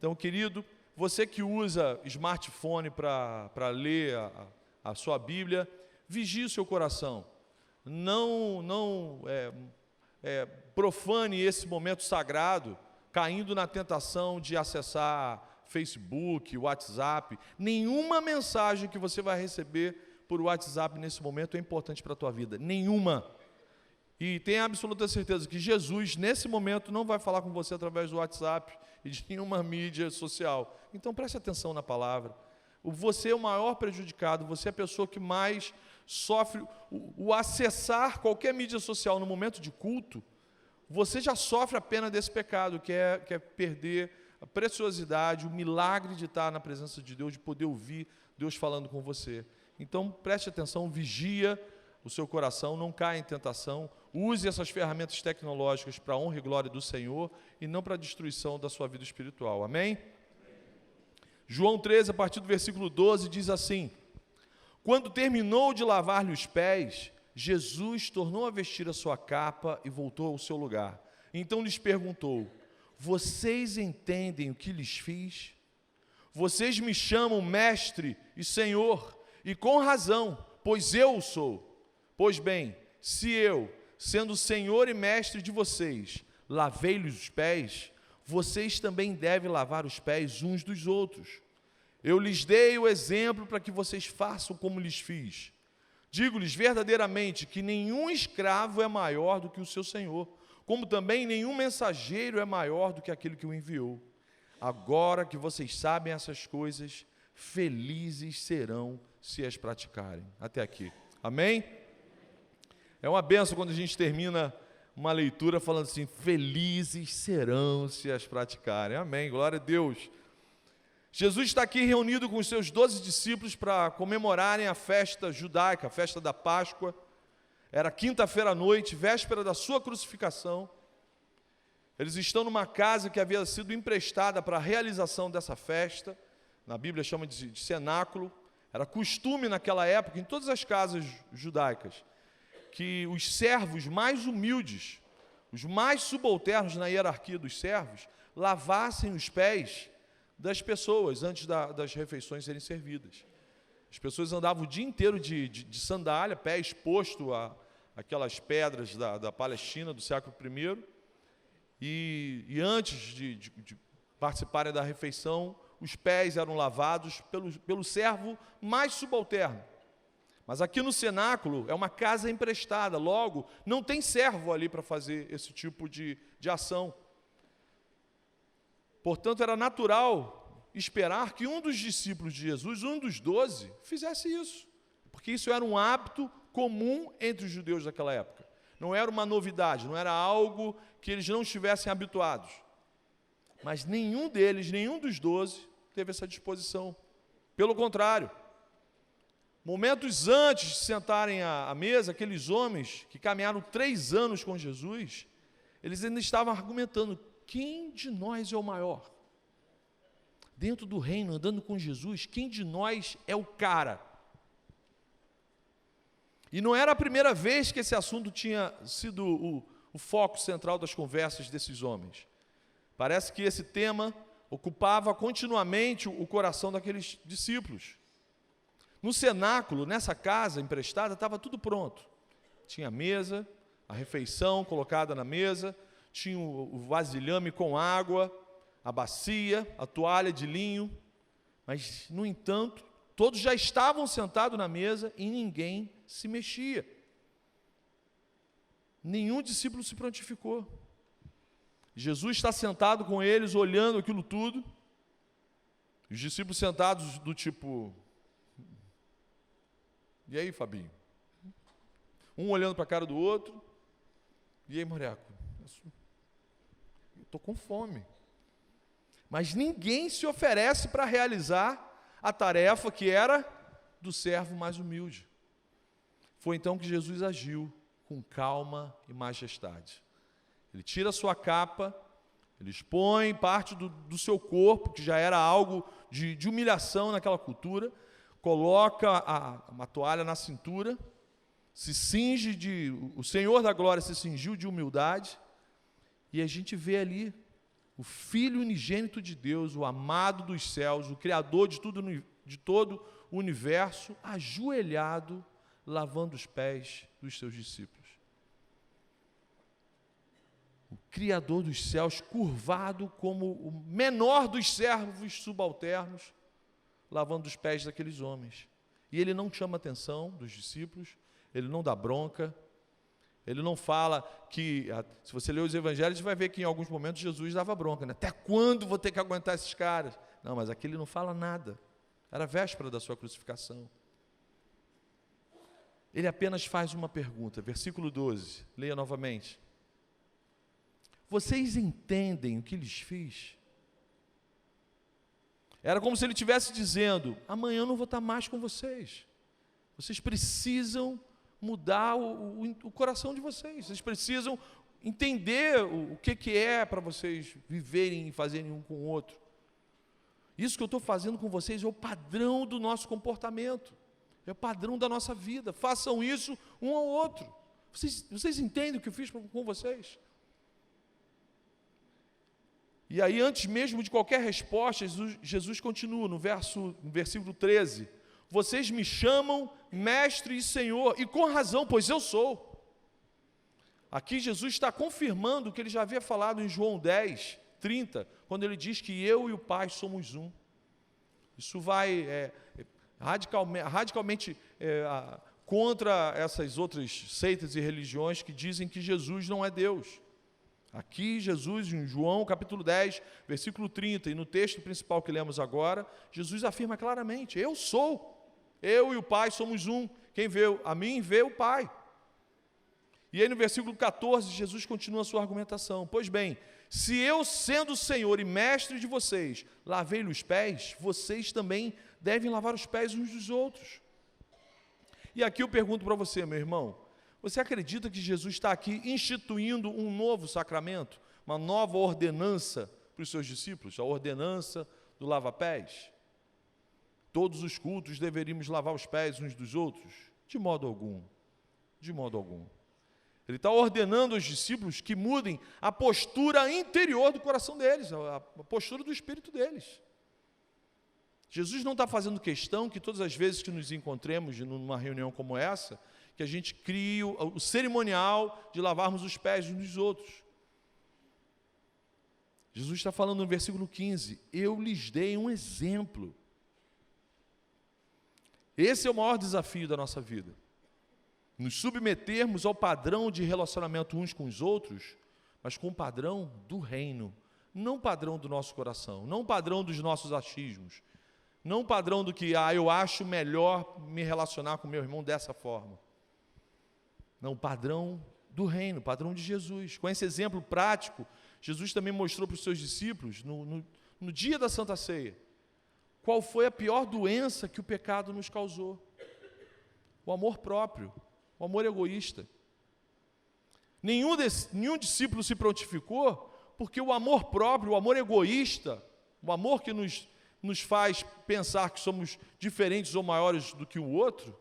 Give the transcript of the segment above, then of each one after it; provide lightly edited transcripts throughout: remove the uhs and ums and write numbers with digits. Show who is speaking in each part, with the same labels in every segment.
Speaker 1: Então, querido, você que usa smartphone para ler a sua Bíblia, vigie o seu coração. Não profane esse momento sagrado, caindo na tentação de acessar Facebook, WhatsApp. Nenhuma mensagem que você vai receber por WhatsApp nesse momento é importante para a tua vida. Nenhuma. E tenha absoluta certeza que Jesus, nesse momento, não vai falar com você através do WhatsApp e de nenhuma mídia social. Então, preste atenção na palavra. Você é o maior prejudicado, você é a pessoa que mais sofre o acessar qualquer mídia social no momento de culto. Você já sofre a pena desse pecado, que é perder a preciosidade, o milagre de estar na presença de Deus, de poder ouvir Deus falando com você. Então, preste atenção, vigia o seu coração, não caia em tentação, use essas ferramentas tecnológicas para a honra e glória do Senhor e não para a destruição da sua vida espiritual. Amém? João 13, a partir do versículo 12, diz assim: quando terminou de lavar-lhe os pés, Jesus tornou a vestir a sua capa e voltou ao seu lugar. Então lhes perguntou: vocês entendem o que lhes fiz? Vocês me chamam mestre e senhor, e com razão, pois eu o sou. Pois bem, se eu, sendo senhor e mestre de vocês, lavei-lhes os pés, vocês também devem lavar os pés uns dos outros. Eu lhes dei o exemplo para que vocês façam como lhes fiz. Digo-lhes verdadeiramente que nenhum escravo é maior do que o seu senhor, como também nenhum mensageiro é maior do que aquele que o enviou. Agora que vocês sabem essas coisas, felizes serão se as praticarem. Até aqui. Amém? É uma bênção quando a gente termina uma leitura falando assim: felizes serão se as praticarem. Amém, glória a Deus. Jesus está aqui reunido com os seus 12 discípulos para comemorarem a festa judaica, a festa da Páscoa. Era quinta-feira à noite, véspera da sua crucificação. Eles estão numa casa que havia sido emprestada para a realização dessa festa. Na Bíblia chama de cenáculo. Era costume naquela época, em todas as casas judaicas, que os servos mais humildes, os mais subalternos na hierarquia dos servos, lavassem os pés das pessoas antes das refeições serem servidas. As pessoas andavam o dia inteiro de sandália, pé exposto a aquelas pedras da Palestina do século I, e antes de participarem da refeição, os pés eram lavados pelo servo mais subalterno. Mas aqui no cenáculo é uma casa emprestada, logo não tem servo ali para fazer esse tipo de ação. Portanto, era natural esperar que um dos discípulos de Jesus, um dos 12, fizesse isso, porque isso era um hábito comum entre os judeus daquela época. Não era uma novidade, não era algo que eles não estivessem habituados. Mas nenhum deles, nenhum dos 12, teve essa disposição. Pelo contrário, momentos antes de sentarem à mesa, aqueles homens que caminharam 3 anos com Jesus, eles ainda estavam argumentando: quem de nós é o maior? Dentro do reino, andando com Jesus, quem de nós é o cara? E não era a primeira vez que esse assunto tinha sido o foco central das conversas desses homens. Parece que esse tema ocupava continuamente o coração daqueles discípulos. No cenáculo, nessa casa emprestada, estava tudo pronto. Tinha a mesa, a refeição colocada na mesa, tinha o vasilhame com água, a bacia, a toalha de linho. Mas, no entanto, todos já estavam sentados na mesa e ninguém se mexia. Nenhum discípulo se prontificou. Jesus está sentado com eles, olhando aquilo tudo. Os discípulos sentados do tipo: e aí, Fabinho? Um olhando para a cara do outro. E aí, Moreco? Eu estou com fome. Mas ninguém se oferece para realizar a tarefa que era do servo mais humilde. Foi então que Jesus agiu com calma e majestade. Ele tira a sua capa, ele expõe parte do seu corpo, que já era algo de humilhação naquela cultura, coloca uma toalha na cintura, se cinge o Senhor da glória se cingiu de humildade, e a gente vê ali o Filho unigênito de Deus, o amado dos céus, o Criador de todo o universo, ajoelhado, lavando os pés dos seus discípulos. O Criador dos céus, curvado como o menor dos servos subalternos, lavando os pés daqueles homens. E ele não chama a atenção dos discípulos, ele não dá bronca, ele não fala que, se você ler os evangelhos, você vai ver que em alguns momentos Jesus dava bronca, né? Até quando vou ter que aguentar esses caras? Não, mas aqui ele não fala nada. Era a véspera da sua crucificação. Ele apenas faz uma pergunta, versículo 12, leia novamente. Vocês entendem o que lhes fiz? Era como se ele estivesse dizendo, amanhã eu não vou estar mais com vocês. Vocês precisam mudar o coração de vocês. Vocês precisam entender o que é para vocês viverem e fazerem um com o outro. Isso que eu estou fazendo com vocês é o padrão do nosso comportamento. É o padrão da nossa vida. Façam isso um ao outro. Vocês entendem o que eu fiz com vocês? E aí, antes mesmo de qualquer resposta, Jesus continua no versículo 13. Vocês me chamam mestre e senhor, e com razão, pois eu sou. Aqui Jesus está confirmando o que ele já havia falado em João 10, 30, quando ele diz que eu e o Pai somos um. Isso vai radicalmente contra essas outras seitas e religiões que dizem que Jesus não é Deus. Aqui Jesus, em João capítulo 10, versículo 30, e no texto principal que lemos agora, Jesus afirma claramente, eu sou, eu e o Pai somos um, quem vê a mim vê o Pai. E aí no versículo 14, Jesus continua a sua argumentação, pois bem, se eu sendo Senhor e Mestre de vocês, lavei-lhe os pés, vocês também devem lavar os pés uns dos outros. E aqui eu pergunto para você, meu irmão, você acredita que Jesus está aqui instituindo um novo sacramento, uma nova ordenança para os seus discípulos, a ordenança do lava-pés? Todos os cultos deveríamos lavar os pés uns dos outros? De modo algum, de modo algum. Ele está ordenando aos discípulos que mudem a postura interior do coração deles, a postura do espírito deles. Jesus não está fazendo questão que todas as vezes que nos encontremos numa reunião como essa, que a gente crie o cerimonial de lavarmos os pés uns dos outros. Jesus está falando no versículo 15, eu lhes dei um exemplo. Esse é o maior desafio da nossa vida. Nos submetermos ao padrão de relacionamento uns com os outros, mas com o padrão do reino, não o padrão do nosso coração, não o padrão dos nossos achismos, não o padrão do que eu acho melhor me relacionar com meu irmão dessa forma. Não, o padrão do reino, o padrão de Jesus. Com esse exemplo prático, Jesus também mostrou para os seus discípulos, no dia da Santa Ceia, qual foi a pior doença que o pecado nos causou. O amor próprio, o amor egoísta. Nenhum discípulo se prontificou, porque o amor próprio, o amor egoísta, o amor que nos faz pensar que somos diferentes ou maiores do que o outro,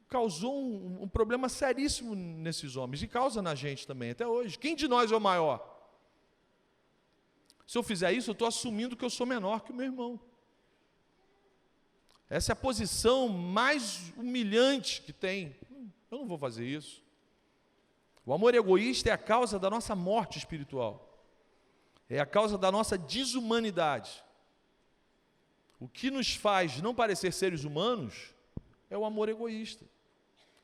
Speaker 1: causou um problema seríssimo nesses homens, e causa na gente também, até hoje. Quem de nós é o maior? Se eu fizer isso, eu estou assumindo que eu sou menor que o meu irmão. Essa é a posição mais humilhante que tem. Eu não vou fazer isso. O amor egoísta é a causa da nossa morte espiritual. É a causa da nossa desumanidade. O que nos faz não parecer seres humanos é o amor egoísta.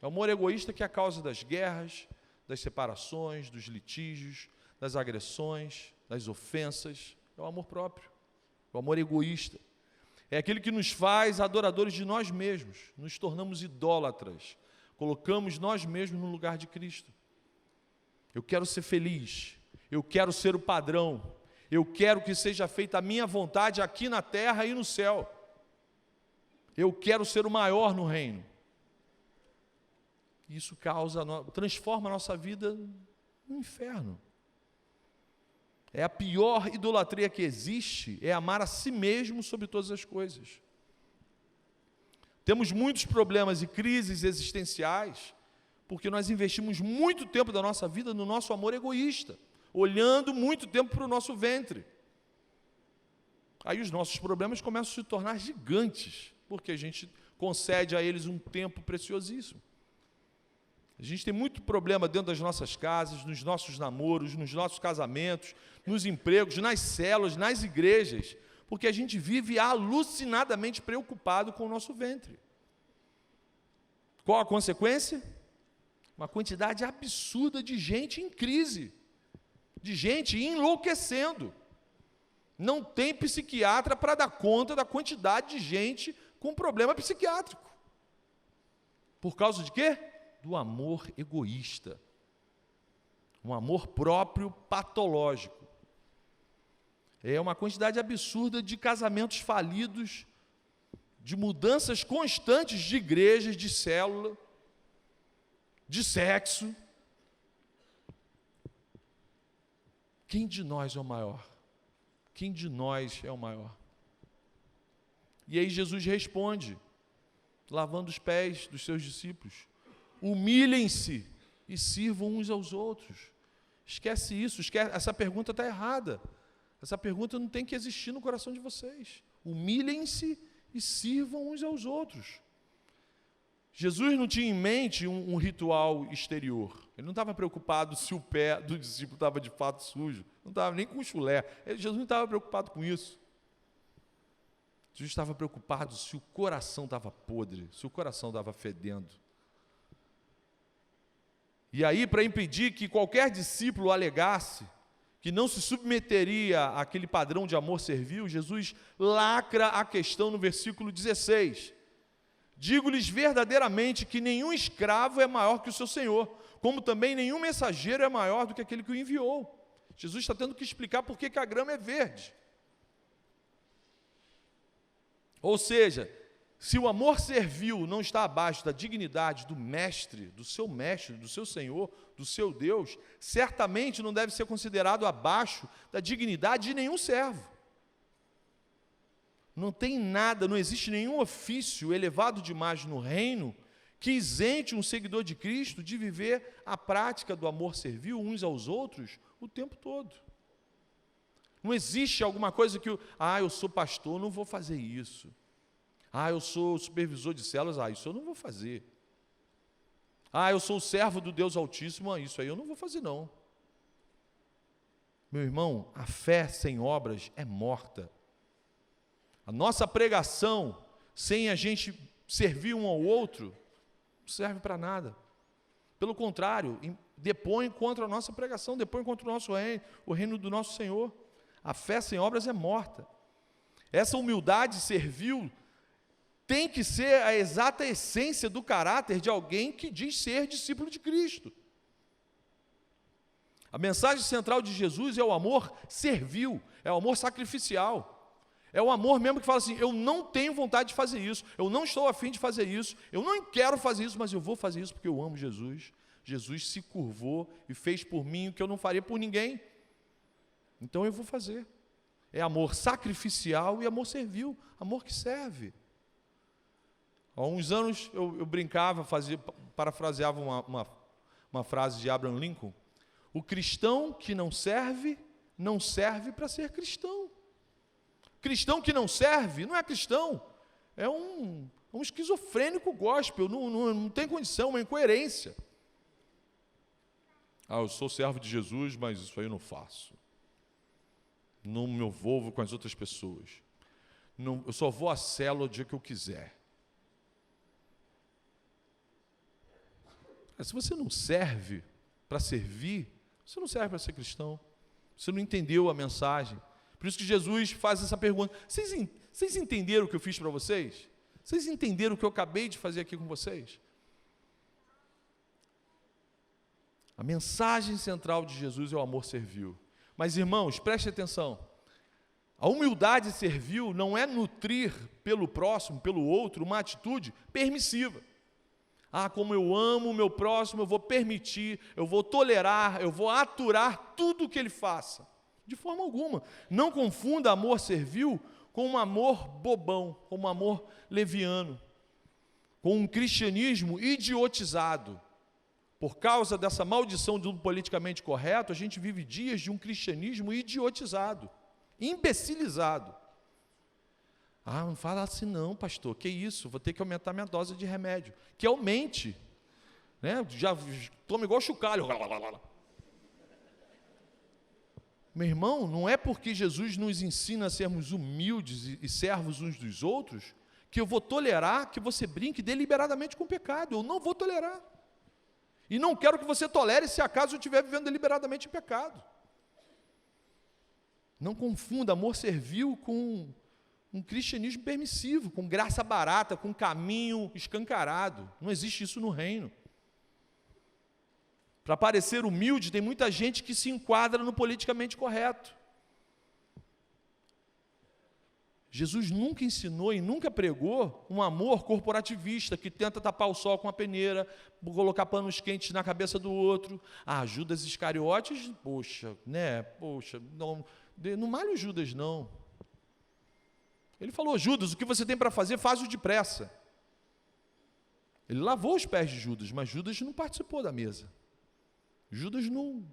Speaker 1: É o amor egoísta que é a causa das guerras, das separações, dos litígios, das agressões, das ofensas. É o amor próprio, o amor egoísta. É aquele que nos faz adoradores de nós mesmos, nos tornamos idólatras, colocamos nós mesmos no lugar de Cristo. Eu quero ser feliz, eu quero ser o padrão, eu quero que seja feita a minha vontade aqui na terra e no céu. Eu quero ser o maior no reino. Isso transforma a nossa vida no inferno. É a pior idolatria que existe, é amar a si mesmo sobre todas as coisas. Temos muitos problemas e crises existenciais, porque nós investimos muito tempo da nossa vida no nosso amor egoísta, olhando muito tempo para o nosso ventre. Aí os nossos problemas começam a se tornar gigantes, porque a gente concede a eles um tempo preciosíssimo. A gente tem muito problema dentro das nossas casas, nos nossos namoros, nos nossos casamentos, nos empregos, nas células, nas igrejas, porque a gente vive alucinadamente preocupado com o nosso ventre. Qual a consequência? Uma quantidade absurda de gente em crise, de gente enlouquecendo. Não tem psiquiatra para dar conta da quantidade de gente com problema psiquiátrico. Por causa de quê? Do amor egoísta. Um amor próprio patológico. É uma quantidade absurda de casamentos falidos, de mudanças constantes de igrejas, de célula, de sexo. Quem de nós é o maior? Quem de nós é o maior? E aí Jesus responde, lavando os pés dos seus discípulos: humilhem-se e sirvam uns aos outros. Esquece isso, essa pergunta está errada. Essa pergunta não tem que existir no coração de vocês. Humilhem-se e sirvam uns aos outros. Jesus não tinha em mente um ritual exterior. Ele não estava preocupado se o pé do discípulo estava de fato sujo. Não estava nem com o chulé. Jesus não estava preocupado com isso. Jesus estava preocupado se o coração estava podre, se o coração estava fedendo. E aí, para impedir que qualquer discípulo alegasse que não se submeteria àquele padrão de amor servil, Jesus lacra a questão no versículo 16. Digo-lhes verdadeiramente que nenhum escravo é maior que o seu senhor, como também nenhum mensageiro é maior do que aquele que o enviou. Jesus está tendo que explicar por que a grama é verde. Ou seja, se o amor servil não está abaixo da dignidade do mestre, do seu Senhor, do seu Deus, certamente não deve ser considerado abaixo da dignidade de nenhum servo. Não tem nada, não existe nenhum ofício elevado demais no reino que isente um seguidor de Cristo de viver a prática do amor servil uns aos outros o tempo todo. Não existe alguma coisa que, eu sou pastor, não vou fazer isso. Eu sou supervisor de células, isso eu não vou fazer. Eu sou o servo do Deus Altíssimo, isso aí eu não vou fazer não. Meu irmão, a fé sem obras é morta. A nossa pregação, sem a gente servir um ao outro, não serve para nada. Pelo contrário, depõe contra a nossa pregação, depõe contra o nosso reino, o reino do nosso Senhor. A fé sem obras é morta. Essa humildade servil tem que ser a exata essência do caráter de alguém que diz ser discípulo de Cristo. A mensagem central de Jesus é o amor servil, é o amor sacrificial. É o amor mesmo que fala assim, eu não tenho vontade de fazer isso, eu não estou a fim de fazer isso, eu não quero fazer isso, mas eu vou fazer isso porque eu amo Jesus. Jesus se curvou e fez por mim o que eu não faria por ninguém. Então eu vou fazer. É amor sacrificial e amor servil, amor que serve. Há uns anos eu brincava, parafraseava uma frase de Abraham Lincoln: o cristão que não serve para ser cristão. Cristão que não serve não é cristão, é um esquizofrênico gospel, não tem condição, uma incoerência. Eu sou servo de Jesus, mas isso aí eu não faço. Não me envolvo com as outras pessoas. Eu só vou à célula o dia que eu quiser. Se você não serve para servir, você não serve para ser cristão. Você não entendeu a mensagem. Por isso que Jesus faz essa pergunta. Vocês entenderam o que eu fiz para vocês? Vocês entenderam o que eu acabei de fazer aqui com vocês? A mensagem central de Jesus é o amor servil. Mas, irmãos, preste atenção. A humildade servil não é nutrir pelo próximo, pelo outro, uma atitude permissiva. Como eu amo o meu próximo, eu vou permitir, eu vou tolerar, eu vou aturar tudo o que ele faça. De forma alguma. Não confunda amor servil com um amor bobão, com um amor leviano, com um cristianismo idiotizado. por causa dessa maldição do politicamente correto, a gente vive dias de um cristianismo idiotizado, imbecilizado. Ah, não fala assim não, pastor, que isso, vou ter que aumentar minha dose de remédio. Que aumente, né? Já toma igual chocalho. Meu irmão, não é porque Jesus nos ensina a sermos humildes e servos uns dos outros, que eu vou tolerar que você brinque deliberadamente com o pecado. Eu não vou tolerar. E não quero que você tolere se acaso eu estiver vivendo deliberadamente em pecado. Não confunda amor servil com um cristianismo permissivo, com graça barata, com caminho escancarado. Não existe isso no reino. Para parecer humilde, tem muita gente que se enquadra no politicamente correto. Jesus nunca ensinou e nunca pregou um amor corporativista que tenta tapar o sol com a peneira, colocar panos quentes na cabeça do outro. Ah, Judas Iscariotes, poxa, não malhe o Judas, não. Ele falou, Judas, o que você tem para fazer, faz-o depressa. Ele lavou os pés de Judas, mas Judas não participou da mesa. Judas não...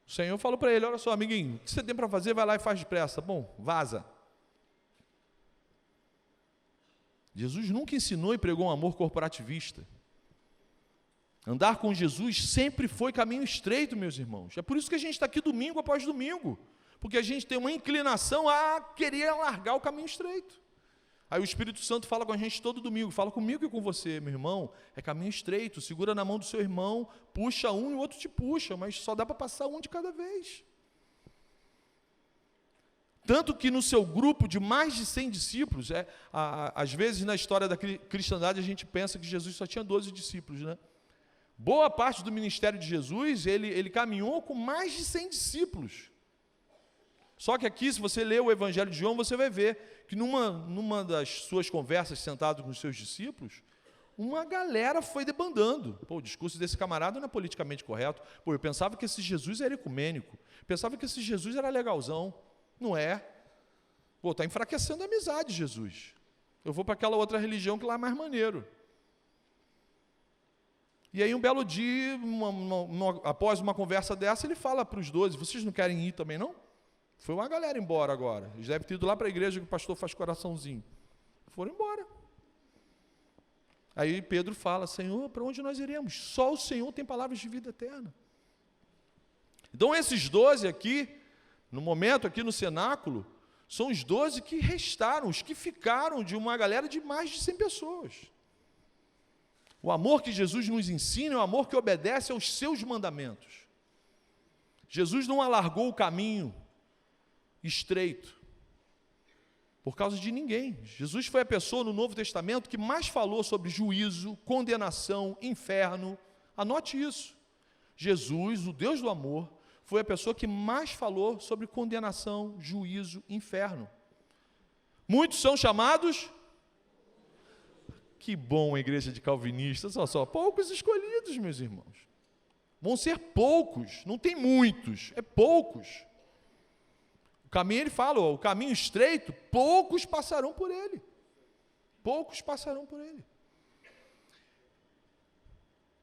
Speaker 1: O Senhor falou para ele, olha só, amiguinho, o que você tem para fazer, vai lá e faz depressa. Bom, vaza. Jesus nunca ensinou e pregou um amor corporativista. Andar com Jesus sempre foi caminho estreito, meus irmãos. É por isso que a gente está aqui domingo após domingo, porque a gente tem uma inclinação a querer largar o caminho estreito. Aí o Espírito Santo fala com a gente todo domingo, fala comigo e com você, meu irmão, é caminho estreito, segura na mão do seu irmão, puxa um e o outro te puxa, mas só dá para passar um de cada vez. Tanto que no seu grupo de mais de 100 discípulos, às vezes na história da cristandade a gente pensa que Jesus só tinha 12 discípulos, né? Boa parte do ministério de Jesus, ele caminhou com mais de 100 discípulos. Só que aqui, se você ler o Evangelho de João, você vai ver que numa das suas conversas, sentado com os seus discípulos, uma galera foi debandando. Pô, o discurso desse camarada não é politicamente correto. Pô, eu pensava que esse Jesus era ecumênico. Pensava que esse Jesus era legalzão. Não é. Pô, está enfraquecendo a amizade, Jesus. Eu vou para aquela outra religião que lá é mais maneiro. E aí, um belo dia, após uma conversa dessa, ele fala para os 12, vocês não querem ir também, não? Foi uma galera embora agora. Eles devem ter ido lá para a igreja que o pastor faz coraçãozinho. Foram embora. Aí Pedro fala, Senhor, para onde nós iremos? Só o Senhor tem palavras de vida eterna. Então esses 12 aqui, no momento aqui no cenáculo, são os 12 que restaram, os que ficaram de uma galera de mais de 100 pessoas. O amor que Jesus nos ensina é o amor que obedece aos seus mandamentos. Jesus não alargou o caminho estreito por causa de ninguém. Jesus foi a pessoa no Novo Testamento que mais falou sobre juízo, condenação, inferno. Anote isso. Jesus, o Deus do amor, foi a pessoa que mais falou sobre condenação, juízo, inferno. Muitos são chamados... Que bom a igreja de calvinistas, olha só, poucos escolhidos, meus irmãos. Vão ser poucos, não tem muitos, é poucos. O caminho, ele fala, o caminho estreito, poucos passarão por ele. Poucos passarão por ele.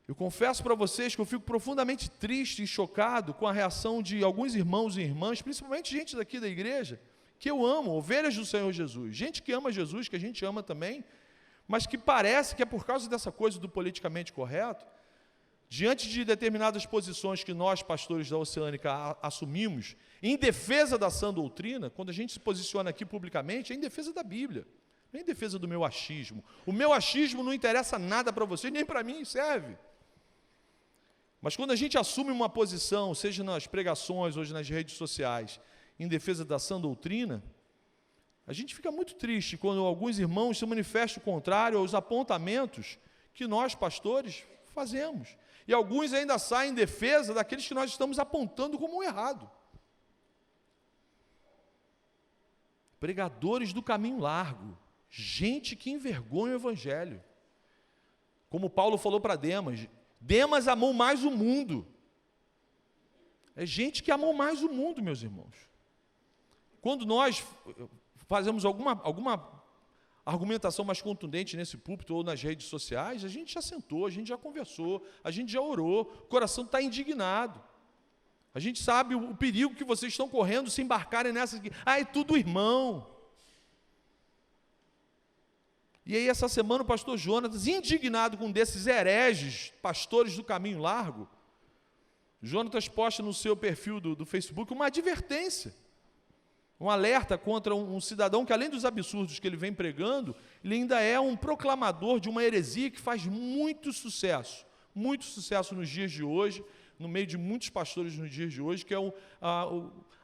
Speaker 1: Eu confesso para vocês que eu fico profundamente triste e chocado com a reação de alguns irmãos e irmãs, principalmente gente daqui da igreja, que eu amo, ovelhas do Senhor Jesus. Gente que ama Jesus, que a gente ama também, mas que parece que é por causa dessa coisa do politicamente correto, diante de determinadas posições que nós, pastores da Oceânica, assumimos, em defesa da sã doutrina, quando a gente se posiciona aqui publicamente, é em defesa da Bíblia, não é em defesa do meu achismo. O meu achismo não interessa nada para você, nem para mim serve. Mas quando a gente assume uma posição, seja nas pregações ou nas redes sociais, em defesa da sã doutrina, a gente fica muito triste quando alguns irmãos se manifestam o contrário aos apontamentos que nós, pastores, fazemos. E alguns ainda saem em defesa daqueles que nós estamos apontando como um errado. Pregadores do caminho largo, gente que envergonha o Evangelho. Como Paulo falou para Demas, Demas amou mais o mundo. É gente que amou mais o mundo, meus irmãos. Quando nós fazemos alguma argumentação mais contundente nesse púlpito ou nas redes sociais, a gente já sentou, a gente já conversou, a gente já orou, o coração está indignado. A gente sabe o perigo que vocês estão correndo se embarcarem nessa aqui. É tudo irmão. E aí, essa semana, o pastor Jonatas, indignado com um desses hereges, pastores do caminho largo, Jonatas posta no seu perfil do Facebook uma advertência, um alerta contra um cidadão que, além dos absurdos que ele vem pregando, ele ainda é um proclamador de uma heresia que faz muito sucesso nos dias de hoje, no meio de muitos pastores nos dias de hoje, que é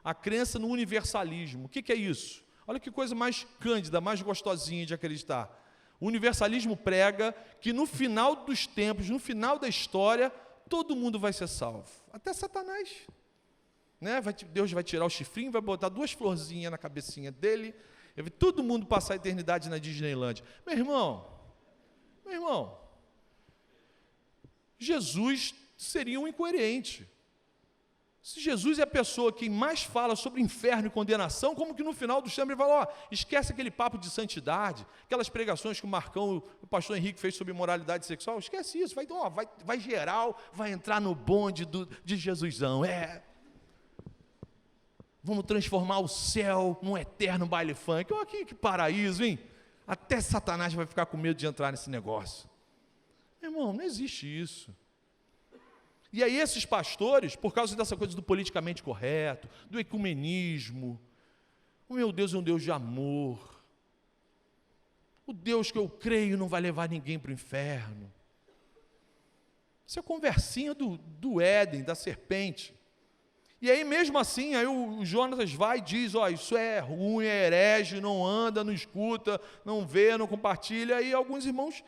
Speaker 1: a crença no universalismo. O que é isso? Olha que coisa mais cândida, mais gostosinha de acreditar. O universalismo prega que no final dos tempos, no final da história, todo mundo vai ser salvo, até Satanás. Né? Deus vai tirar o chifrinho, vai botar 2 florzinhas na cabecinha dele, e vai todo mundo passar a eternidade na Disneyland. Meu irmão, Jesus seria um incoerente. Se Jesus é a pessoa que mais fala sobre inferno e condenação, como que no final do tempos ele fala, esquece aquele papo de santidade, aquelas pregações que o pastor Henrique fez sobre moralidade sexual, esquece isso, vai geral, vai entrar no bonde de Jesusão, vamos transformar o céu num eterno baile funk, que paraíso, hein? Até Satanás vai ficar com medo de entrar nesse negócio. Meu irmão, não existe isso. E aí esses pastores, por causa dessa coisa do politicamente correto, do ecumenismo, o meu Deus é um Deus de amor, o Deus que eu creio não vai levar ninguém para o inferno. Isso é conversinha do Éden, da serpente. E aí mesmo assim, aí o Jonatas vai e diz, isso é ruim, é herege, não anda, não escuta, não vê, não compartilha, e alguns irmãos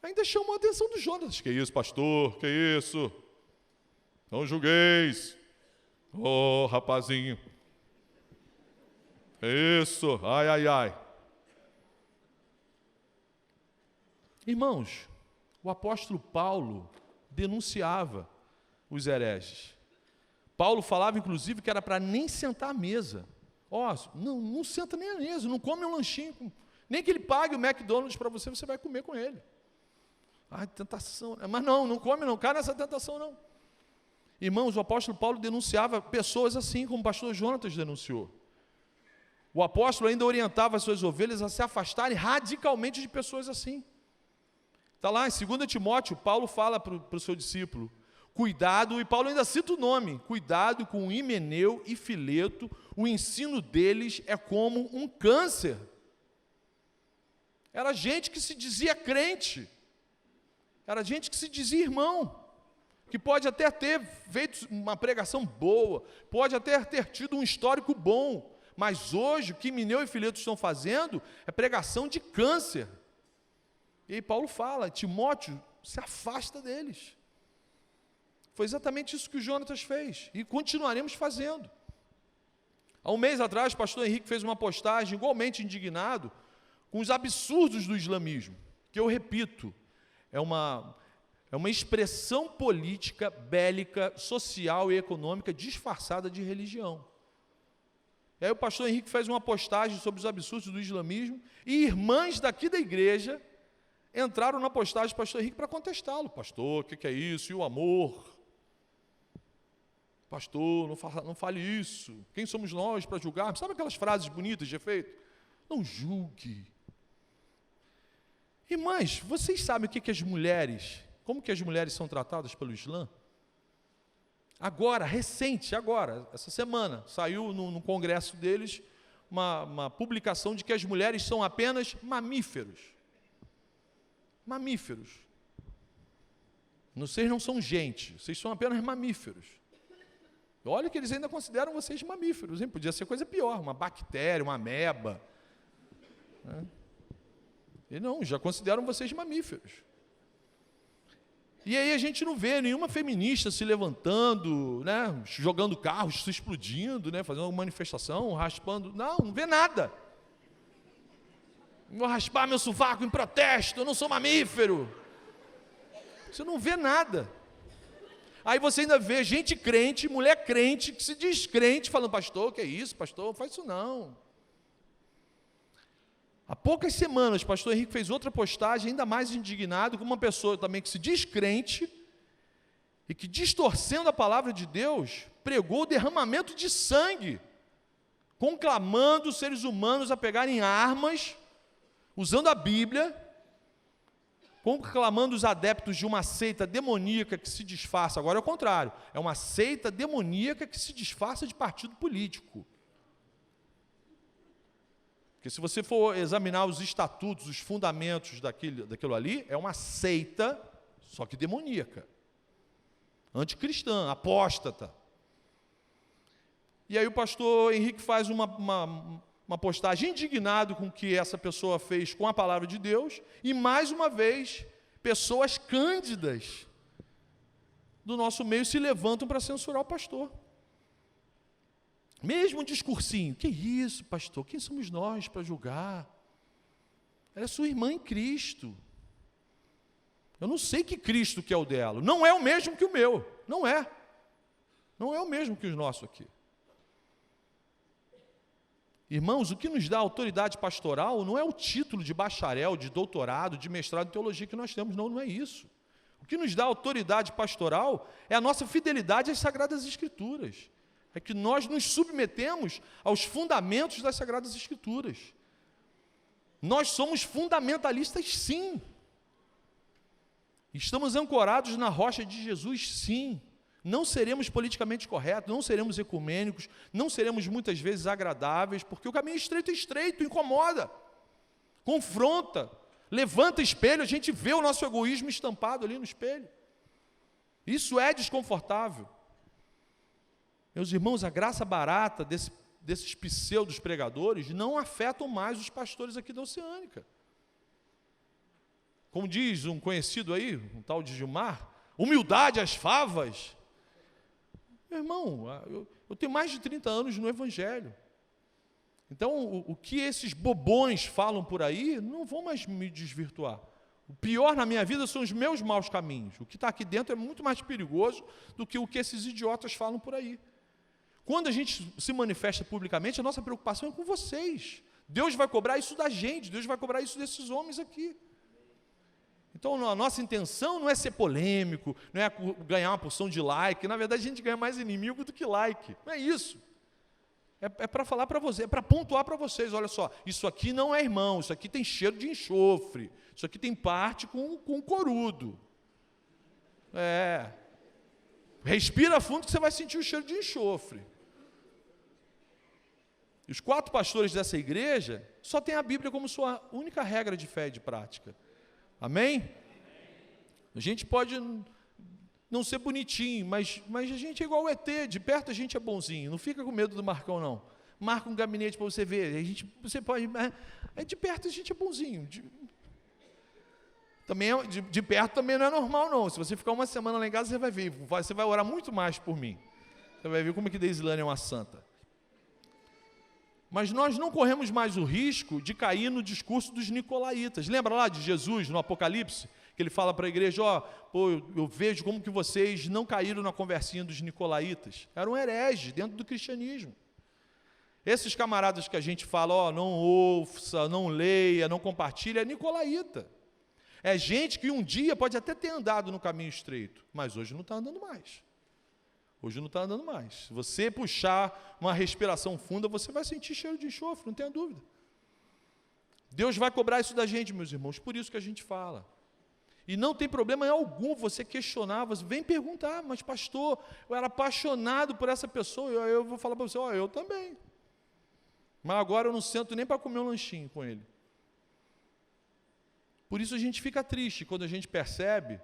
Speaker 1: ainda chamam a atenção do Jonatas. Que isso, pastor, que isso? Não julgueis, rapazinho, isso, ai. Irmãos, o apóstolo Paulo denunciava os hereges. Paulo falava, inclusive, que era para nem sentar à mesa. Não senta nem à mesa, não come um lanchinho, nem que ele pague o McDonald's para você, você vai comer com ele. Tentação, mas não come não, cai nessa tentação não. Irmãos, o apóstolo Paulo denunciava pessoas assim, como o pastor Jonatas denunciou. O apóstolo ainda orientava as suas ovelhas a se afastarem radicalmente de pessoas assim. Está lá em 2 Timóteo, Paulo fala para o seu discípulo, cuidado, e Paulo ainda cita o nome, cuidado com Himeneu e Fileto, o ensino deles é como um câncer. Era gente que se dizia crente, era gente que se dizia irmão, que pode até ter feito uma pregação boa, pode até ter tido um histórico bom, mas hoje o que Himeneu e Fileto estão fazendo é pregação de câncer. E aí Paulo fala, Timóteo, se afasta deles. Foi exatamente isso que o Jonatas fez, e continuaremos fazendo. Há um mês atrás, o pastor Henrique fez uma postagem igualmente indignado com os absurdos do islamismo, que eu repito, é uma expressão política, bélica, social e econômica disfarçada de religião. E aí o pastor Henrique fez uma postagem sobre os absurdos do islamismo e irmãs daqui da igreja entraram na postagem do pastor Henrique para contestá-lo. Pastor, o que é isso? E o amor? Pastor, não fale isso. Quem somos nós para julgar? Sabe aquelas frases bonitas de efeito? Não julgue. Irmãs, vocês sabem como que as mulheres são tratadas pelo Islã? Agora, essa semana, saiu no congresso deles uma publicação de que as mulheres são apenas mamíferos. Mamíferos. Vocês não são gente, vocês são apenas mamíferos. Olha que eles ainda consideram vocês mamíferos, hein? Podia ser coisa pior, uma bactéria, uma ameba. E não, já consideram vocês mamíferos. E aí a gente não vê nenhuma feminista se levantando, né, jogando carros, se explodindo, né, fazendo uma manifestação, raspando. Não vê nada. Vou raspar meu sovaco em protesto, eu não sou mamífero. Você não vê nada. Aí você ainda vê gente crente, mulher crente, que se diz crente, falando, pastor, que é isso, pastor, não faz isso não. Há poucas semanas, o pastor Henrique fez outra postagem, ainda mais indignado, com uma pessoa também que se diz crente, e que, distorcendo a palavra de Deus, pregou o derramamento de sangue, conclamando os seres humanos a pegarem armas, usando a Bíblia, conclamando os adeptos de uma seita demoníaca que se disfarça. Agora é o contrário, é uma seita demoníaca que se disfarça de partido político. Porque se você for examinar os estatutos, os fundamentos daquilo ali, é uma seita, só que demoníaca, anticristã, apóstata. E aí o pastor Henrique faz uma postagem indignado com o que essa pessoa fez com a palavra de Deus, e mais uma vez, pessoas cândidas do nosso meio se levantam para censurar o pastor. Mesmo um discursinho, que isso, pastor, quem somos nós para julgar? Ela é sua irmã em Cristo. Eu não sei que Cristo que é o dela, não é o mesmo que o meu, não é o mesmo que o nosso aqui. Irmãos, o que nos dá autoridade pastoral não é o título de bacharel, de doutorado, de mestrado em teologia que nós temos, não é isso. O que nos dá autoridade pastoral é a nossa fidelidade às Sagradas Escrituras. É que nós nos submetemos aos fundamentos das Sagradas Escrituras. Nós somos fundamentalistas, sim. Estamos ancorados na rocha de Jesus, sim. Não seremos politicamente corretos, não seremos ecumênicos, não seremos muitas vezes agradáveis, porque o caminho estreito é estreito, incomoda, confronta, levanta espelho, a gente vê o nosso egoísmo estampado ali no espelho. Isso é desconfortável. Meus irmãos, a graça barata desses pseudos pregadores não afetam mais os pastores aqui da Oceânica. Como diz um conhecido aí, um tal de Gilmar, humildade às favas. Meu irmão, eu tenho mais de 30 anos no Evangelho. Então, o que esses bobões falam por aí, não vão mais me desvirtuar. O pior na minha vida são os meus maus caminhos. O que está aqui dentro é muito mais perigoso do que o que esses idiotas falam por aí. Quando a gente se manifesta publicamente, a nossa preocupação é com vocês. Deus vai cobrar isso da gente, Deus vai cobrar isso desses homens aqui. Então, a nossa intenção não é ser polêmico, não é ganhar uma porção de like. Na verdade, a gente ganha mais inimigo do que like. Não é isso. É para falar para você, é para pontuar para vocês. Olha só, isso aqui não é irmão, isso aqui tem cheiro de enxofre, isso aqui tem parte com corudo. Respira fundo que você vai sentir o cheiro de enxofre. E os 4 pastores dessa igreja só têm a Bíblia como sua única regra de fé e de prática. Amém? A gente pode não ser bonitinho, mas a gente é igual o ET, de perto a gente é bonzinho, não fica com medo do Marcão, não. Marca um gabinete para você ver, você pode, de perto a gente é bonzinho. Também de perto também não é normal, não. Se você ficar uma semana lá em casa, você vai ver, você vai orar muito mais por mim. Você vai ver como é que Deisilane é uma santa. Mas nós não corremos mais o risco de cair no discurso dos nicolaítas. Lembra lá de Jesus, no Apocalipse, que ele fala para a igreja, eu vejo como que vocês não caíram na conversinha dos nicolaítas. Eram hereges dentro do cristianismo. Esses camaradas que a gente fala, não ouça, não leia, não compartilha, é nicolaíta. É gente que um dia pode até ter andado no caminho estreito, mas hoje não está andando mais. Hoje não está andando mais. Se você puxar uma respiração funda, você vai sentir cheiro de enxofre, não tenha dúvida. Deus vai cobrar isso da gente, meus irmãos, por isso que a gente fala. E não tem problema algum você questionar, você vem perguntar, mas pastor, eu era apaixonado por essa pessoa, eu vou falar para você, eu também. Mas agora eu não sento nem para comer um lanchinho com ele. Por isso a gente fica triste quando a gente percebe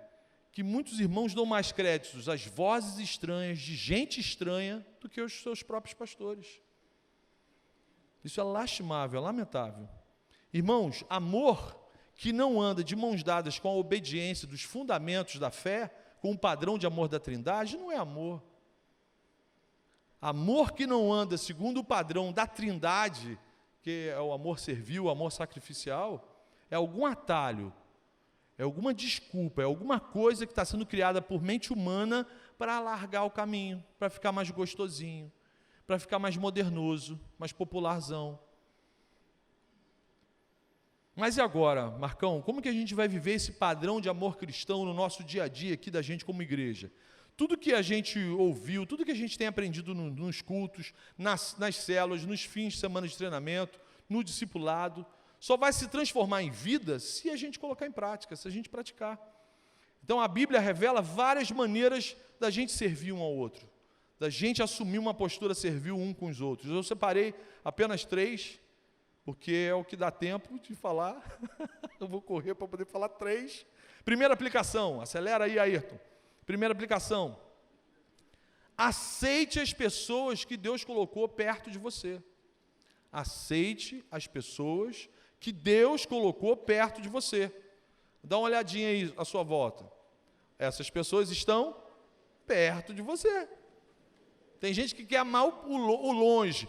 Speaker 1: que muitos irmãos dão mais créditos às vozes estranhas, de gente estranha, do que aos seus próprios pastores. Isso é lastimável, é lamentável. Irmãos, amor que não anda de mãos dadas com a obediência dos fundamentos da fé, com o padrão de amor da Trindade, não é amor. Amor que não anda segundo o padrão da Trindade, que é o amor servil, o amor sacrificial, é algum atalho, é alguma desculpa, é alguma coisa que está sendo criada por mente humana para alargar o caminho, para ficar mais gostosinho, para ficar mais modernoso, mais popularzão. Mas e agora, Marcão, como que a gente vai viver esse padrão de amor cristão no nosso dia a dia aqui da gente como igreja? Tudo que a gente ouviu, tudo que a gente tem aprendido nos cultos, nas células, nos fins de semana de treinamento, no discipulado, só vai se transformar em vida se a gente colocar em prática, se a gente praticar. Então a Bíblia revela várias maneiras da gente servir um ao outro, da gente assumir uma postura servil um com os outros. Eu separei apenas 3, porque é o que dá tempo de falar. Eu vou correr para poder falar 3. Primeira aplicação, acelera aí, Ayrton. Primeira aplicação: aceite as pessoas que Deus colocou perto de você. Aceite as pessoas que Deus colocou perto de você. Dá uma olhadinha aí à sua volta. Essas pessoas estão perto de você. Tem gente que quer amar o longe.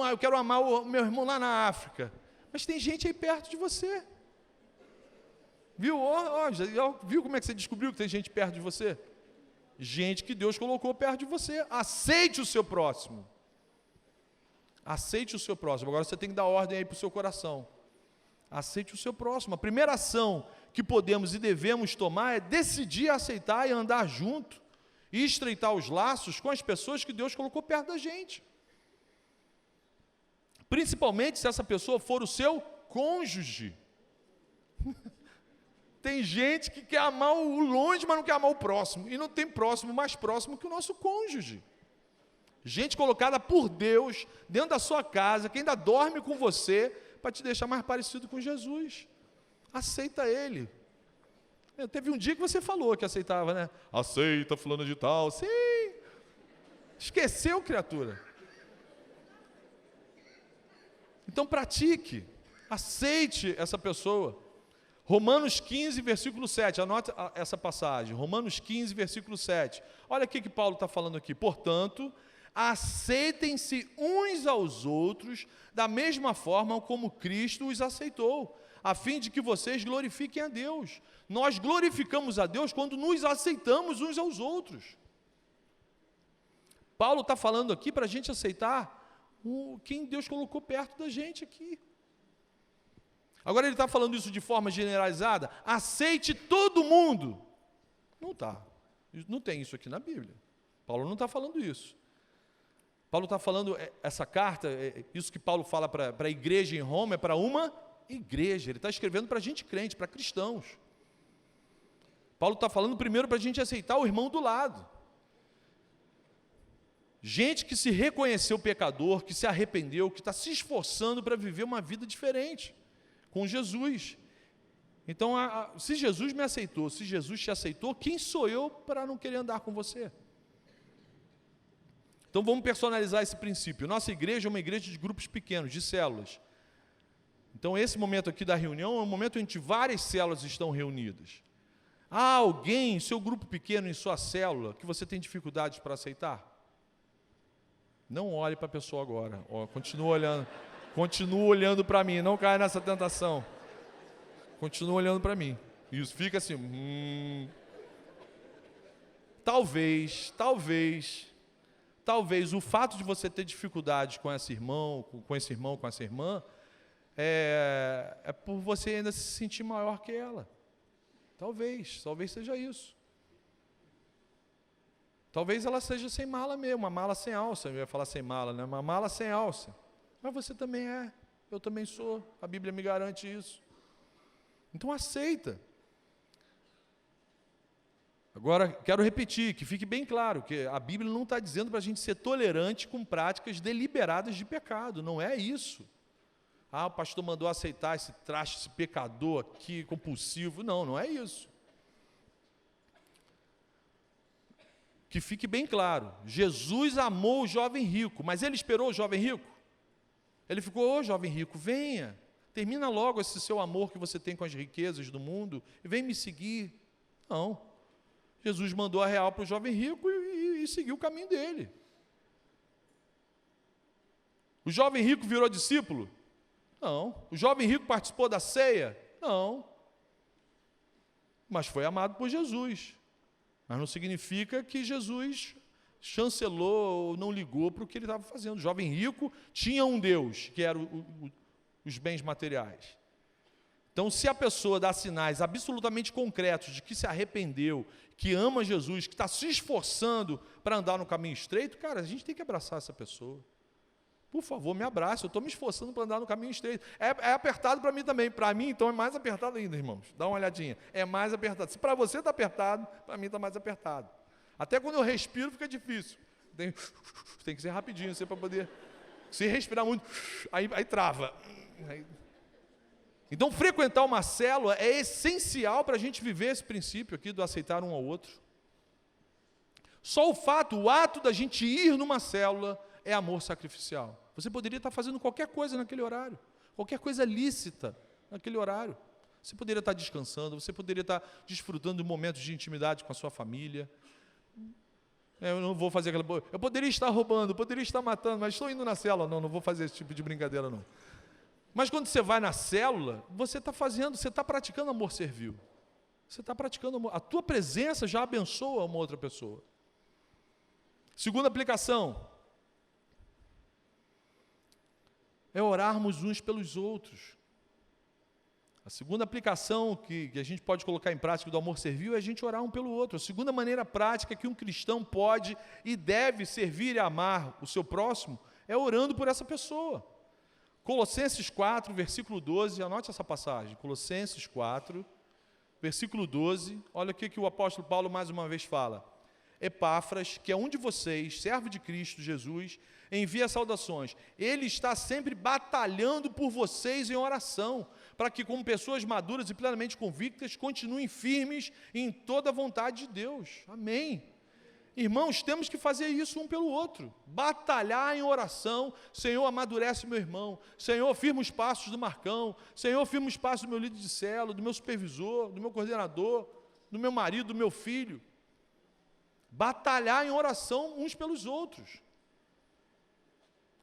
Speaker 1: Eu quero amar o meu irmão lá na África. Mas tem gente aí perto de você. Viu? Viu como é que você descobriu que tem gente perto de você? Gente que Deus colocou perto de você. Aceite o seu próximo. Aceite o seu próximo. Agora você tem que dar ordem aí para o seu coração. Aceite o seu próximo. A primeira ação que podemos e devemos tomar é decidir aceitar e andar junto e estreitar os laços com as pessoas que Deus colocou perto da gente. Principalmente se essa pessoa for o seu cônjuge. Tem gente que quer amar o longe, mas não quer amar o próximo. E não tem próximo mais próximo que o nosso cônjuge. Gente colocada por Deus dentro da sua casa, que ainda dorme com você, para te deixar mais parecido com Jesus. Aceita Ele. Teve um dia que você falou que aceitava, né? Aceita fulano de tal. Sim. Esqueceu, criatura. Então pratique. Aceite essa pessoa. Romanos 15, versículo 7. Anota essa passagem. Romanos 15, versículo 7. Olha o que Paulo está falando aqui. Portanto, aceitem-se uns aos outros da mesma forma como Cristo os aceitou, a fim de que vocês glorifiquem a Deus. Nós glorificamos a Deus quando nos aceitamos uns aos outros. Paulo está falando aqui para a gente aceitar quem Deus colocou perto da gente aqui. Agora ele está falando isso de forma generalizada. Aceite todo mundo. Não está. Não tem isso aqui na Bíblia. Paulo não está falando isso. Paulo está falando, essa carta, isso que Paulo fala para a igreja em Roma, é para uma igreja. Ele está escrevendo para gente crente, para cristãos. Paulo está falando primeiro para a gente aceitar o irmão do lado. Gente que se reconheceu pecador, que se arrependeu, que está se esforçando para viver uma vida diferente com Jesus. Então, se Jesus me aceitou, se Jesus te aceitou, quem sou eu para não querer andar com você? Então vamos personalizar esse princípio. Nossa igreja é uma igreja de grupos pequenos, de células. Então esse momento aqui da reunião é um momento em que várias células estão reunidas. Há alguém em seu grupo pequeno, em sua célula, que você tem dificuldades para aceitar? Não olhe para a pessoa agora. Continua olhando para mim, não caia nessa tentação. Continua olhando para mim. Isso, fica assim. Talvez o fato de você ter dificuldade com esse irmão, com essa irmã, é por você ainda se sentir maior que ela. Talvez seja isso. Talvez ela seja sem mala mesmo, uma mala sem alça. Eu ia falar sem mala, né? Uma mala sem alça. Mas você também é, eu também sou. A Bíblia me garante isso. Então aceita. Agora, quero repetir, que fique bem claro, que a Bíblia não está dizendo para a gente ser tolerante com práticas deliberadas de pecado, não é isso. O pastor mandou aceitar esse traste, esse pecador aqui, compulsivo. Não é isso. Que fique bem claro, Jesus amou o jovem rico, mas ele esperou o jovem rico? Ele ficou, jovem rico, venha, termina logo esse seu amor que você tem com as riquezas do mundo e vem me seguir. Não. Jesus mandou a real para o jovem rico e seguiu o caminho dele. O jovem rico virou discípulo? Não. O jovem rico participou da ceia? Não. Mas foi amado por Jesus. Mas não significa que Jesus chancelou ou não ligou para o que ele estava fazendo. O jovem rico tinha um Deus, que era os bens materiais. Então, se a pessoa dá sinais absolutamente concretos de que se arrependeu, que ama Jesus, que está se esforçando para andar no caminho estreito, cara, a gente tem que abraçar essa pessoa. Por favor, me abrace, eu estou me esforçando para andar no caminho estreito. É apertado para mim também. Para mim, então, é mais apertado ainda, irmãos. Dá uma olhadinha. É mais apertado. Se para você está apertado, para mim está mais apertado. Até quando eu respiro, fica difícil. Tem que ser rapidinho, para poder... Se respirar muito, aí trava. Então, frequentar uma célula é essencial para a gente viver esse princípio aqui do aceitar um ao outro. Só o ato da gente ir numa célula é amor sacrificial. Você poderia estar fazendo qualquer coisa naquele horário, qualquer coisa lícita naquele horário. Você poderia estar descansando, você poderia estar desfrutando de momentos de intimidade com a sua família. Eu não vou fazer aquela... Eu poderia estar roubando, poderia estar matando, mas estou indo na célula. Não vou fazer esse tipo de brincadeira, não. Mas quando você vai na célula, você está praticando amor servil. Você está praticando amor. A tua presença já abençoa uma outra pessoa. Segunda aplicação é orarmos uns pelos outros. A segunda aplicação que a gente pode colocar em prática do amor servil é a gente orar um pelo outro. A segunda maneira prática que um cristão pode e deve servir e amar o seu próximo é orando por essa pessoa. Colossenses 4, versículo 12, anote essa passagem. Colossenses 4, versículo 12, olha o que o apóstolo Paulo mais uma vez fala. Epáfras, que é um de vocês, servo de Cristo Jesus, envia saudações. Ele está sempre batalhando por vocês em oração, para que, como pessoas maduras e plenamente convictas, continuem firmes em toda a vontade de Deus. Amém. Irmãos, temos que fazer isso um pelo outro. Batalhar em oração. Senhor, amadurece meu irmão. Senhor, firma os passos do Marcão. Senhor, firma os passos do meu líder de célula, do meu supervisor, do meu coordenador, do meu marido, do meu filho. Batalhar em oração uns pelos outros.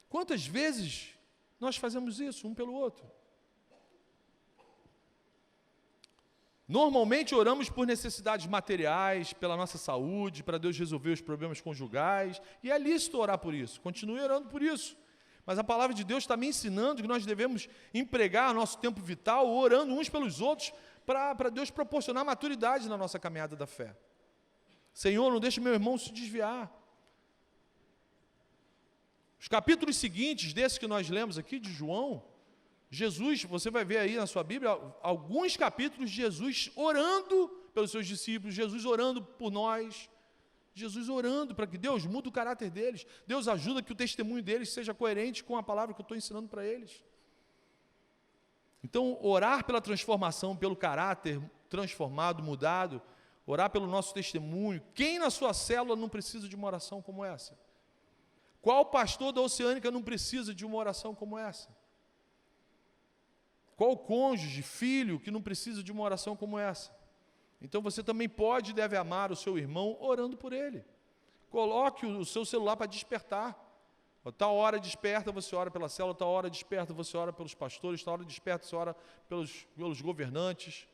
Speaker 1: Quantas vezes nós fazemos isso um pelo outro? Normalmente oramos por necessidades materiais, pela nossa saúde, para Deus resolver os problemas conjugais, e é lícito orar por isso, continue orando por isso. Mas a palavra de Deus está me ensinando que nós devemos empregar nosso tempo vital orando uns pelos outros, para Deus proporcionar maturidade na nossa caminhada da fé. Senhor, não deixe meu irmão se desviar. Os capítulos seguintes, desses que nós lemos aqui, de João, Jesus, você vai ver aí na sua Bíblia, alguns capítulos de Jesus orando pelos seus discípulos, Jesus orando por nós, Jesus orando para que Deus mude o caráter deles, Deus ajuda que o testemunho deles seja coerente com a palavra que eu estou ensinando para eles. Então, orar pela transformação, pelo caráter transformado, mudado, orar pelo nosso testemunho. Quem na sua célula não precisa de uma oração como essa? Qual pastor da Oceânica não precisa de uma oração como essa? Qual cônjuge, filho, que não precisa de uma oração como essa? Então você também pode e deve amar o seu irmão orando por ele. Coloque o seu celular para despertar. Tal hora desperta, você ora pela célula, tal hora desperta, você ora pelos pastores, tal hora desperta, você ora pelos governantes.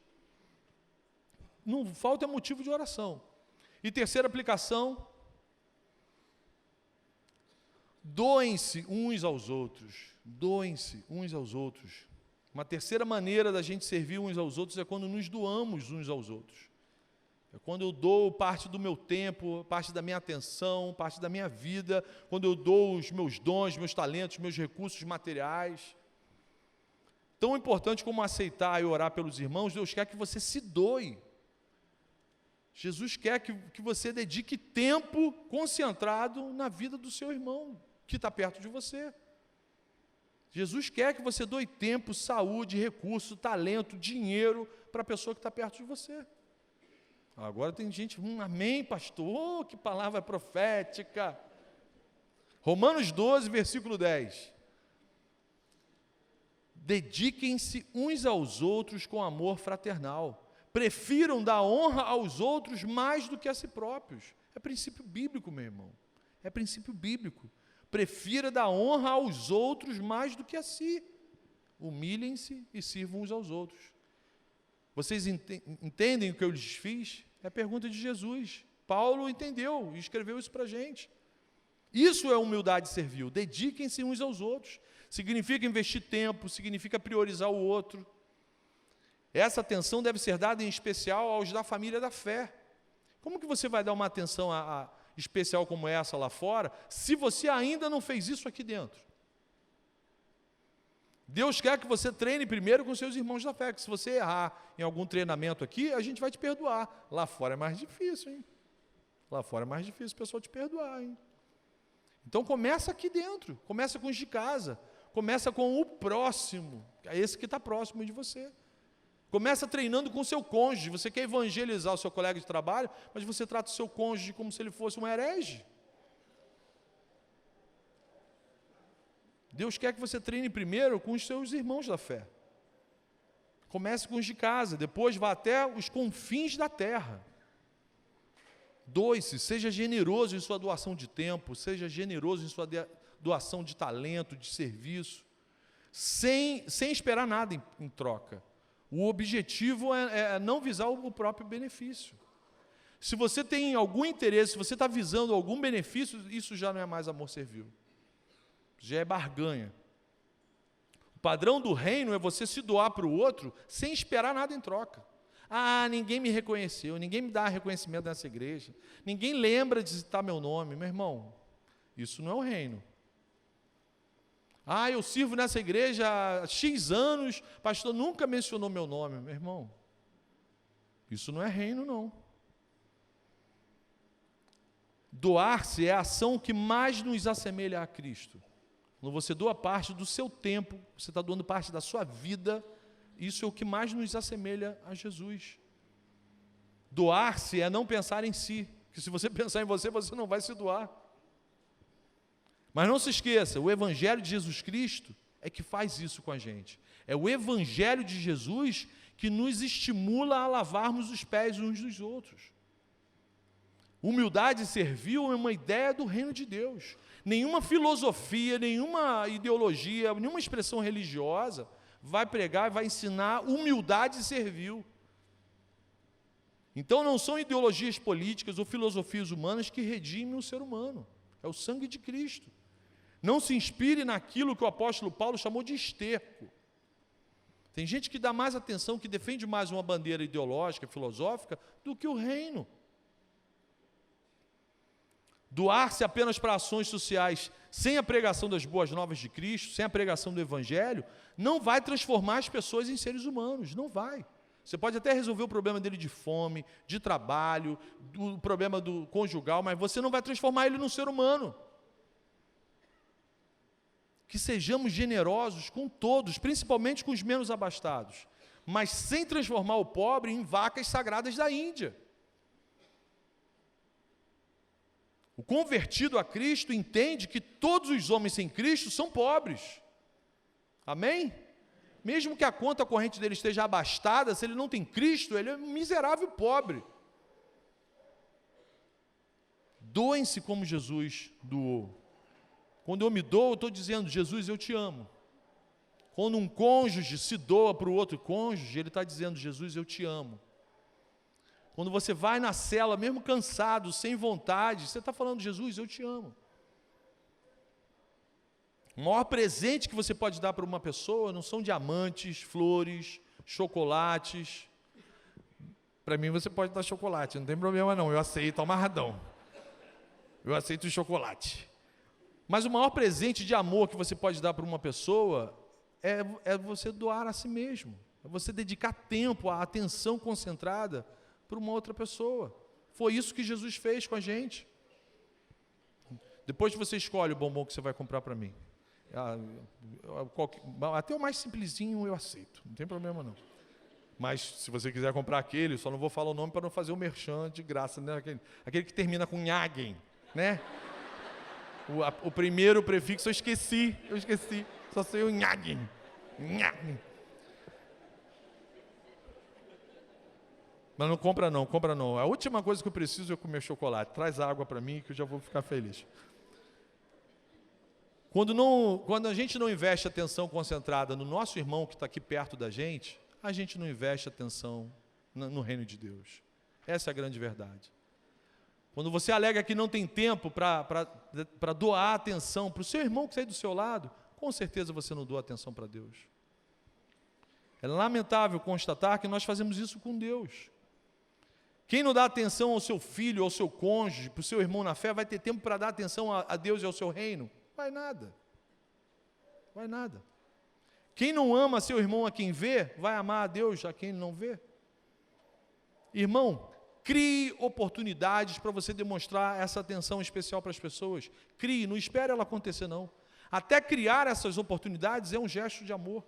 Speaker 1: Não falta motivo de oração. E terceira aplicação, doem-se uns aos outros. Doem-se uns aos outros. Uma terceira maneira da gente servir uns aos outros é quando nos doamos uns aos outros. É quando eu dou parte do meu tempo, parte da minha atenção, parte da minha vida, quando eu dou os meus dons, meus talentos, meus recursos materiais. Tão importante como aceitar e orar pelos irmãos, Deus quer que você se doe. Jesus quer que você dedique tempo concentrado na vida do seu irmão, que está perto de você. Jesus quer que você doe tempo, saúde, recurso, talento, dinheiro para a pessoa que está perto de você. Agora tem gente, amém, pastor, que palavra profética. Romanos 12, versículo 10. Dediquem-se uns aos outros com amor fraternal. Prefiram dar honra aos outros mais do que a si próprios. É princípio bíblico, meu irmão. É princípio bíblico. Prefira dar honra aos outros mais do que a si. Humilhem-se e sirvam uns aos outros. Vocês entendem o que eu lhes fiz? É a pergunta de Jesus. Paulo entendeu e escreveu isso para a gente. Isso é humildade servil. Dediquem-se uns aos outros. Significa investir tempo, significa priorizar o outro. Essa atenção deve ser dada em especial aos da família da fé. Como que você vai dar uma atenção especial como essa lá fora, se você ainda não fez isso aqui dentro? Deus quer que você treine primeiro com seus irmãos da fé, que se você errar em algum treinamento aqui, a gente vai te perdoar. Lá fora é mais difícil, hein? Lá fora é mais difícil o pessoal te perdoar, hein? Então começa aqui dentro, começa com os de casa, começa com o próximo, é esse que está próximo de você. Começa treinando com o seu cônjuge. Você quer evangelizar o seu colega de trabalho, mas você trata o seu cônjuge como se ele fosse um herege. Deus quer que você treine primeiro com os seus irmãos da fé. Comece com os de casa, depois vá até os confins da terra. Doe-se, seja generoso em sua doação de tempo, seja generoso em sua doação de talento, de serviço, sem esperar nada em troca. O objetivo é não visar o próprio benefício. Se você tem algum interesse, se você está visando algum benefício, isso já não é mais amor servil. Já é barganha. O padrão do reino é você se doar para o outro sem esperar nada em troca. Ah, ninguém me reconheceu, ninguém me dá reconhecimento nessa igreja, ninguém lembra de citar meu nome. Meu irmão, isso não é o reino. Ah, eu sirvo nessa igreja há X anos, pastor nunca mencionou meu nome. Meu irmão, isso não é reino, não. Doar-se é a ação que mais nos assemelha a Cristo. Quando você doa parte do seu tempo, você está doando parte da sua vida, isso é o que mais nos assemelha a Jesus. Doar-se é não pensar em si, que se você pensar em você, você não vai se doar. Mas não se esqueça, o Evangelho de Jesus Cristo é que faz isso com a gente. É o Evangelho de Jesus que nos estimula a lavarmos os pés uns dos outros. Humildade servil é uma ideia do reino de Deus. Nenhuma filosofia, nenhuma ideologia, nenhuma expressão religiosa vai pregar, vai ensinar humildade servil. Então não são ideologias políticas ou filosofias humanas que redimem o ser humano. É o sangue de Cristo. Não se inspire naquilo que o apóstolo Paulo chamou de esterco. Tem gente que dá mais atenção, que defende mais uma bandeira ideológica, filosófica, do que o reino. Doar-se apenas para ações sociais, sem a pregação das boas novas de Cristo, sem a pregação do Evangelho, não vai transformar as pessoas em seres humanos, não vai. Você pode até resolver o problema dele de fome, de trabalho, o problema do conjugal, mas você não vai transformar ele num ser humano. Que sejamos generosos com todos, principalmente com os menos abastados, mas sem transformar o pobre em vacas sagradas da Índia. O convertido a Cristo entende que todos os homens sem Cristo são pobres. Amém? Mesmo que a conta corrente dele esteja abastada, se ele não tem Cristo, ele é um miserável pobre. Doem-se como Jesus doou. Quando eu me dou, eu estou dizendo, Jesus, eu te amo. Quando um cônjuge se doa para o outro cônjuge, ele está dizendo, Jesus, eu te amo. Quando você vai na cela, mesmo cansado, sem vontade, você está falando, Jesus, eu te amo. O maior presente que você pode dar para uma pessoa não são diamantes, flores, chocolates. Para mim você pode dar chocolate, não tem problema não, eu aceito amarradão. Eu aceito o chocolate. Mas o maior presente de amor que você pode dar para uma pessoa é você doar a si mesmo. É você dedicar tempo, a atenção concentrada para uma outra pessoa. Foi isso que Jesus fez com a gente. Depois você escolhe o bombom que você vai comprar para mim. Até o mais simplesinho eu aceito, não tem problema não. Mas se você quiser comprar aquele, só não vou falar o nome para não fazer o merchan de graça, né? Aquele que termina com nhagen, né? O primeiro prefixo eu esqueci, só sei o nhagen. Mas não compra não. A última coisa que eu preciso é comer chocolate. Traz água para mim que eu já vou ficar feliz. Quando a gente não investe atenção concentrada no nosso irmão que está aqui perto da gente, a gente não investe atenção no reino de Deus. Essa é a grande verdade. Quando você alega que não tem tempo para doar atenção para o seu irmão que está aí do seu lado, com certeza você não doa atenção para Deus. É lamentável constatar que nós fazemos isso com Deus. Quem não dá atenção ao seu filho, ao seu cônjuge, para o seu irmão na fé, vai ter tempo para dar atenção a Deus e ao seu reino? Vai nada. Vai nada. Quem não ama seu irmão a quem vê, vai amar a Deus a quem não vê? Irmão, crie oportunidades para você demonstrar essa atenção especial para as pessoas. Crie, não espere ela acontecer não. Até criar essas oportunidades é um gesto de amor.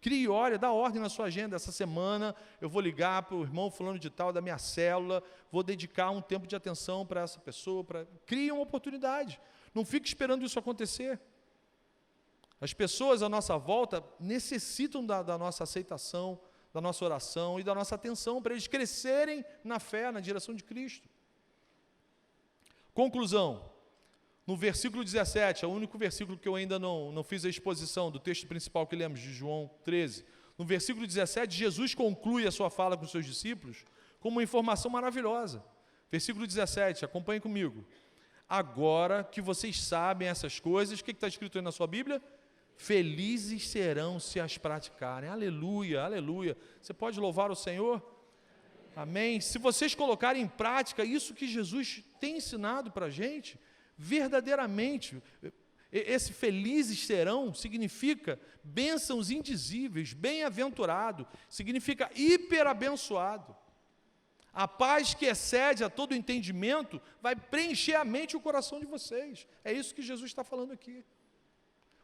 Speaker 1: Crie, olha, dá ordem na sua agenda. Essa semana eu vou ligar para o irmão fulano de tal da minha célula, vou dedicar um tempo de atenção para essa pessoa. Crie uma oportunidade. Não fique esperando isso acontecer. As pessoas à nossa volta necessitam da nossa aceitação, da nossa oração e da nossa atenção para eles crescerem na fé, na direção de Cristo. Conclusão. No versículo 17, é o único versículo que eu ainda não fiz a exposição do texto principal que lemos, de João 13. No versículo 17, Jesus conclui a sua fala com os seus discípulos com uma informação maravilhosa. Versículo 17, acompanhe comigo. Agora que vocês sabem essas coisas, o que está escrito aí na sua Bíblia? Felizes serão se as praticarem. Aleluia, aleluia. Você pode louvar o Senhor? Amém? Se vocês colocarem em prática isso que Jesus tem ensinado para a gente, verdadeiramente, esse felizes serão significa bênçãos indizíveis, bem-aventurado, significa hiperabençoado. A paz que excede a todo entendimento vai preencher a mente e o coração de vocês. É isso que Jesus está falando aqui.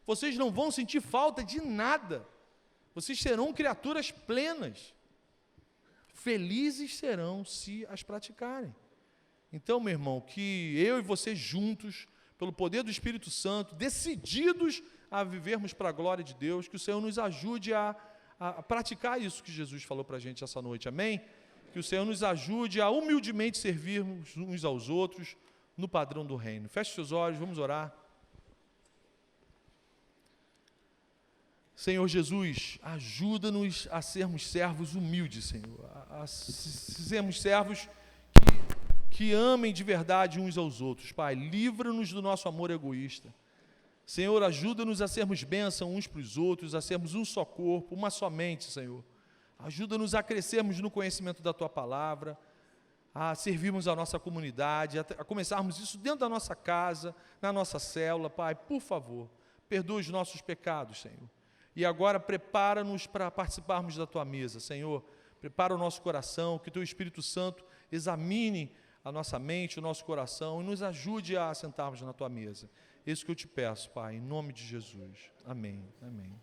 Speaker 1: Vocês não vão sentir falta de nada. Vocês serão criaturas plenas. Felizes serão se as praticarem. Então, meu irmão, que eu e você juntos, pelo poder do Espírito Santo, decididos a vivermos para a glória de Deus, que o Senhor nos ajude a praticar isso que Jesus falou para a gente essa noite, amém? Que o Senhor nos ajude a humildemente servirmos uns aos outros no padrão do reino. Feche seus olhos, vamos orar. Senhor Jesus, ajuda-nos a sermos servos humildes, Senhor, a sermos servos que amem de verdade uns aos outros. Pai, livra-nos do nosso amor egoísta. Senhor, ajuda-nos a sermos bênção uns para os outros, a sermos um só corpo, uma só mente, Senhor. Ajuda-nos a crescermos no conhecimento da Tua Palavra, a servirmos a nossa comunidade, a começarmos isso dentro da nossa casa, na nossa célula. Pai, por favor, perdoa os nossos pecados, Senhor. E agora prepara-nos para participarmos da Tua mesa, Senhor. Prepara o nosso coração, que Teu Espírito Santo examine a nossa mente, o nosso coração, e nos ajude a assentarmos na Tua mesa. Isso que eu te peço, Pai, em nome de Jesus. Amém. Amém.